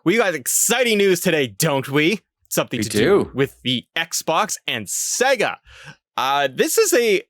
We got exciting news today, don't we? Something We to do. with the Xbox and Sega. This is a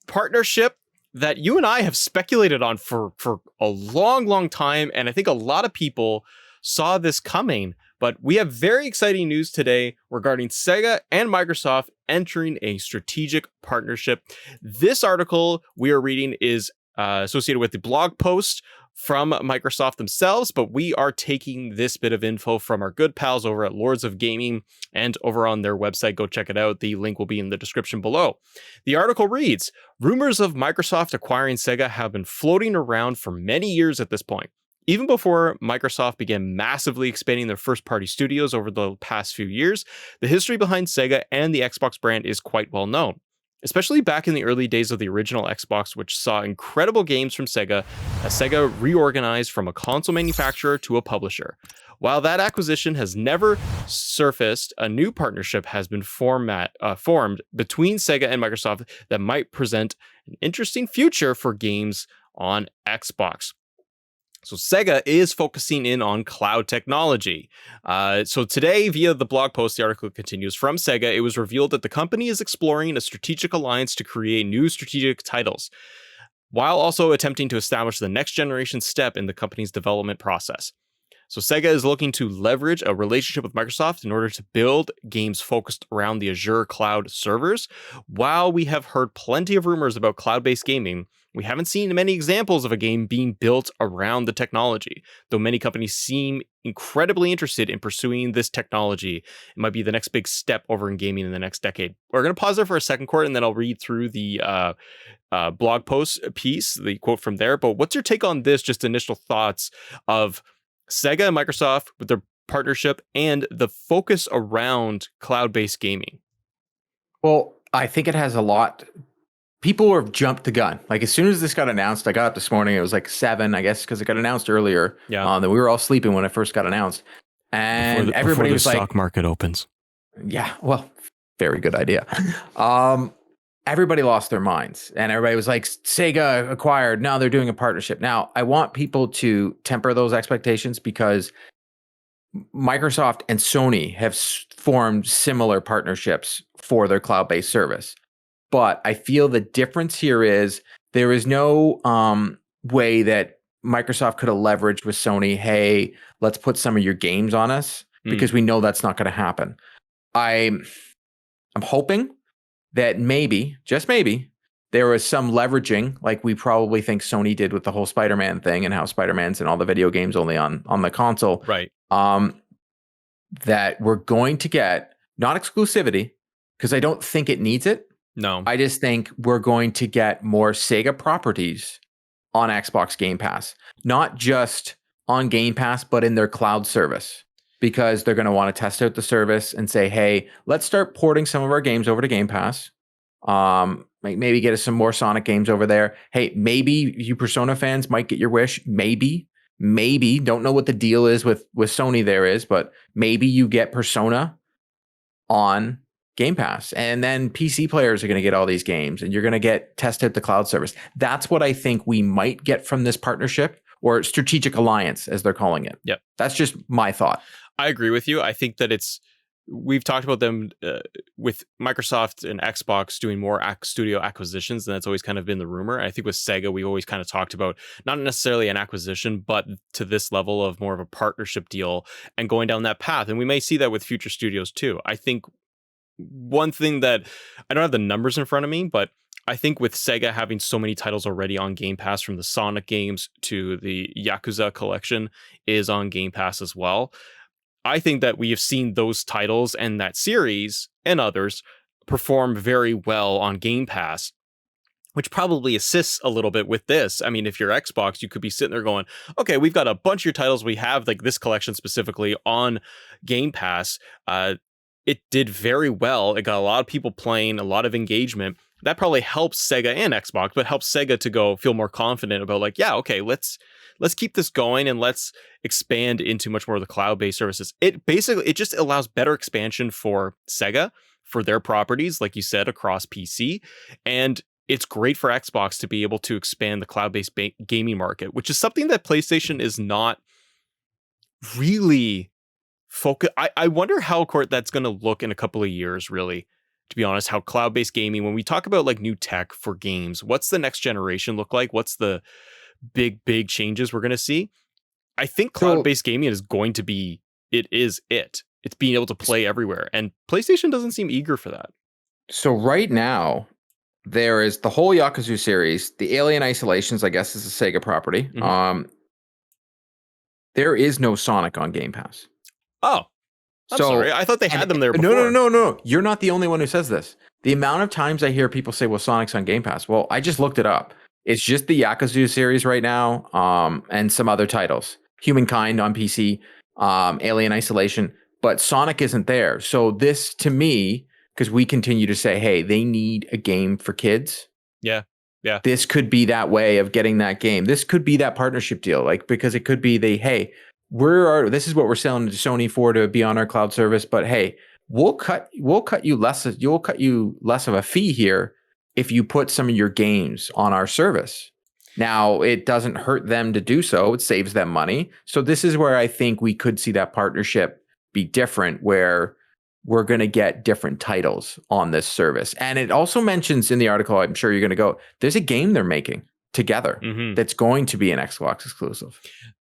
partnership that you and I have speculated on for a long time, and I think a lot of people saw this coming. But we have very exciting news today regarding Sega and Microsoft entering a strategic partnership. This article we are reading is associated with the blog post from Microsoft themselves, but we are taking this bit of info from our good pals over at Lords of Gaming and over on their website. Go check it out. The link will be in the description below. The article reads, rumors of Microsoft acquiring Sega have been floating around for many years at this point. Even before Microsoft began massively expanding their first-party studios over the past few years, the history behind Sega and the Xbox brand is quite well known. Especially back in the early days of the original Xbox, which saw incredible games from Sega, as Sega reorganized from a console manufacturer to a publisher. While that acquisition has never surfaced, a new partnership has been formed between Sega and Microsoft that might present an interesting future for games on Xbox. So Sega is focusing in on cloud technology. So today, via the blog post, the article continues, from Sega, it was revealed that the company is exploring a strategic alliance to create new strategic titles, while also attempting to establish the next generation step in the company's development process. So Sega is looking to leverage a relationship with Microsoft in order to build games focused around the Azure cloud servers. While we have heard plenty of rumors about cloud-based gaming, we haven't seen many examples of a game being built around the technology, though many companies seem incredibly interested in pursuing this technology. It might be the next big step over in gaming in the next decade. We're going to pause there for a second, Court, and then I'll read through the blog post piece, the quote from there. But what's your take on this, just initial thoughts of Sega and Microsoft with their partnership and the focus around cloud-based gaming? Well, I think it has a lot. People have jumped the gun. Like, as soon as this got announced, I got up this morning. It was like 7, I guess, because it got announced earlier. Yeah. That we were all sleeping when it first got announced, and everybody was like, "Stock market opens." Yeah, well, very good idea. Everybody lost their minds, and everybody was like, Sega acquired. Now they're doing a partnership. Now, I want people to temper those expectations, because Microsoft and Sony have formed similar partnerships for their cloud-based service. But I feel the difference here is there is no way that Microsoft could have leveraged with Sony, hey, let's put some of your games on us, because we know that's not going to happen. I'm hoping that maybe, just maybe, there was some leveraging, like we probably think Sony did with the whole Spider-Man thing, and how Spider-Man's in all the video games only on the console. Right. That we're going to get, not exclusivity, because I don't think it needs it. No. I just think we're going to get more Sega properties on Xbox Game Pass. Not just on Game Pass, but in their cloud service. Because they're going to want to test out the service and say, hey, let's start porting some of our games over to Game Pass. Maybe get us some more Sonic games over there. Hey, maybe you Persona fans might get your wish. Maybe. Don't know what the deal is with Sony there is, but maybe you get Persona on Game Pass. And then PC players are going to get all these games, and you're going to get test out the cloud service. That's what I think we might get from this partnership, or strategic alliance, as they're calling it. Yep. That's just my thought. I agree with you. I think that we've talked about them with Microsoft and Xbox doing more studio acquisitions, and that's always kind of been the rumor. I think with Sega, we've always kind of talked about not necessarily an acquisition, but to this level of more of a partnership deal and going down that path. And we may see that with future studios too. I think one thing that, I don't have the numbers in front of me, but I think with Sega having so many titles already on Game Pass, from the Sonic games to the Yakuza collection is on Game Pass as well. I think that we have seen those titles and that series and others perform very well on Game Pass, which probably assists a little bit with this. I mean, if you're Xbox, you could be sitting there going, okay, we've got a bunch of your titles. We have like this collection specifically on Game Pass. It did very well. It got a lot of people playing, a lot of engagement. That probably helps Sega and Xbox, but helps Sega to go feel more confident about like, yeah, okay, let's keep this going and let's expand into much more of the cloud-based services. It just allows better expansion for Sega, for their properties, like you said, across PC. And it's great for Xbox to be able to expand the cloud-based gaming market, which is something that PlayStation is not really focus. I wonder how that's going to look in a couple of years, really, to be honest, how cloud-based gaming, when we talk about like new tech for games, what's the next generation look like? What's the big changes we're going to see? I think So, cloud-based gaming is going to be, it's being able to play everywhere. And PlayStation doesn't seem eager for that. so right now, there is the whole Yakuza series, the Alien Isolations, I guess is a Sega property. Mhm. There is no Sonic on Game Pass. Oh, I'm sorry. So, I thought they had them there no, no, before. no, no. You're not the only one who says this. The amount of times I hear people say, well, Sonic's on Game Pass. Well, I just looked it up. It's just the Yakuza series right now, and some other titles. Humankind on PC, Alien Isolation, but Sonic isn't there. So this, to me, because we continue to say, hey, they need a game for kids. Yeah. Yeah. This could be that way of getting that game. This could be that partnership deal, like, because it could be hey, this is what we're selling to Sony for, to be on our cloud service, but hey, we'll cut you less of a fee here if you put some of your games on our service. Now, it doesn't hurt them to do so. It saves them money. So this is where I think we could see that partnership be different, where we're going to get different titles on this service. And it also mentions in the article, I'm sure you're going to go, there's a game they're making together that's going to be an Xbox exclusive.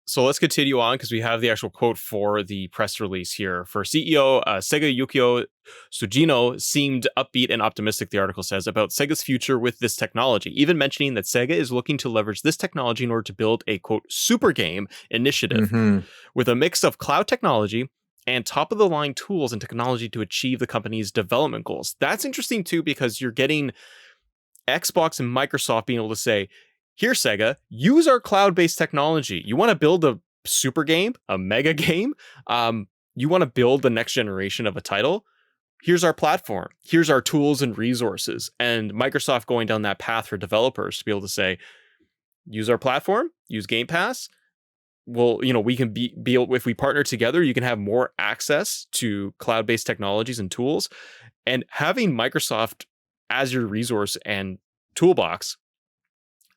So let's continue on, because we have the actual quote for the press release here. For CEO Sega Yukio Tsujino seemed upbeat and optimistic, the article says, about Sega's future with this technology, even mentioning that Sega is looking to leverage this technology in order to build a, quote, super game initiative with a mix of cloud technology and top-of-the-line tools and technology to achieve the company's development goals. That's interesting, too, because you're getting Xbox and Microsoft being able to say, here, Sega, use our cloud-based technology. You want to build a super game, a mega game? You want to build the next generation of a title? Here's our platform. Here's our tools and resources. And Microsoft going down that path for developers to be able to say, use our platform, use Game Pass. Well, we can be able, if we partner together, you can have more access to cloud-based technologies and tools. And having Microsoft as your resource and toolbox,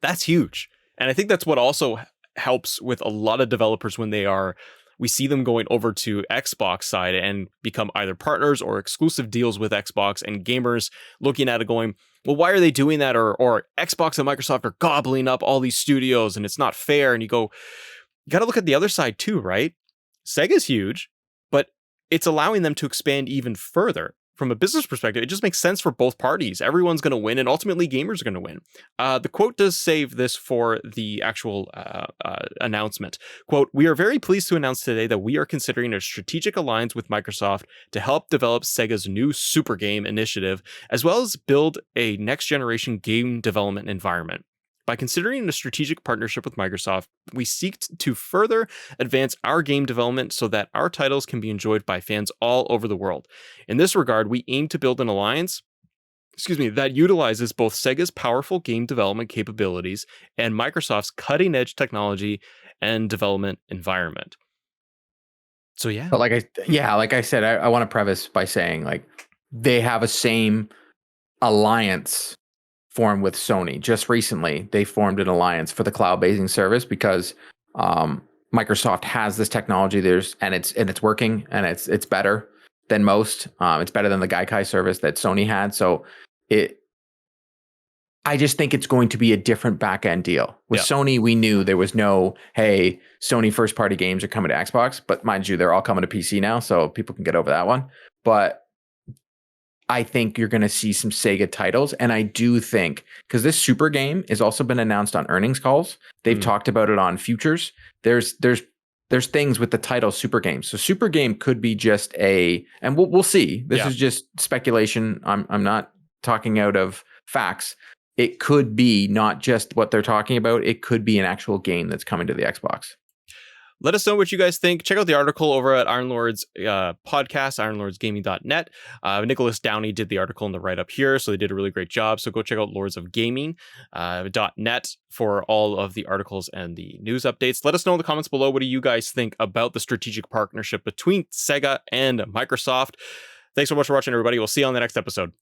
that's huge. And I think that's what also helps with a lot of developers when we see them going over to Xbox side and become either partners or exclusive deals with Xbox, and gamers looking at it going, well, why are they doing that? Or Xbox and Microsoft are gobbling up all these studios and it's not fair. And you go, you got to look at the other side too, right? Sega's huge, but it's allowing them to expand even further. From a business perspective, it just makes sense for both parties. Everyone's going to win, and ultimately gamers are going to win. The quote does save this for the actual announcement. Quote, we are very pleased to announce today that we are considering a strategic alliance with Microsoft to help develop Sega's new super game initiative, as well as build a next generation game development environment. By considering a strategic partnership with Microsoft, we seek to further advance our game development so that our titles can be enjoyed by fans all over the world. In this regard, we aim to build an alliance that utilizes both Sega's powerful game development capabilities and Microsoft's cutting-edge technology and development environment. So yeah. But like I said, I want to preface by saying, like, they have a same alliance formed with Sony. Just recently, they formed an alliance for the cloud-based service because Microsoft has this technology. And it's working, and it's better than most. It's better than the Gaikai service that Sony had. So I just think it's going to be a different back-end deal. With Sony, we knew there was no, hey, Sony first-party games are coming to Xbox, but mind you, they're all coming to PC now, so people can get over that one. But I think you're going to see some Sega titles. And I do think, because this super game has also been announced on earnings calls, they've talked about it on futures. There's things with the title super game. So super game could be just and we'll see. This is just speculation. I'm not talking out of facts. It could be not just what they're talking about. It could be an actual game that's coming to the Xbox. Let us know what you guys think. Check out the article over at Iron Lord's podcast, ironlordsgaming.net. Nicholas Downey did the article in the write-up here, so they did a really great job. So go check out lordsofgaming.net for all of the articles and the news updates. Let us know in the comments below, what do you guys think about the strategic partnership between Sega and Microsoft? Thanks so much for watching, everybody. We'll see you on the next episode.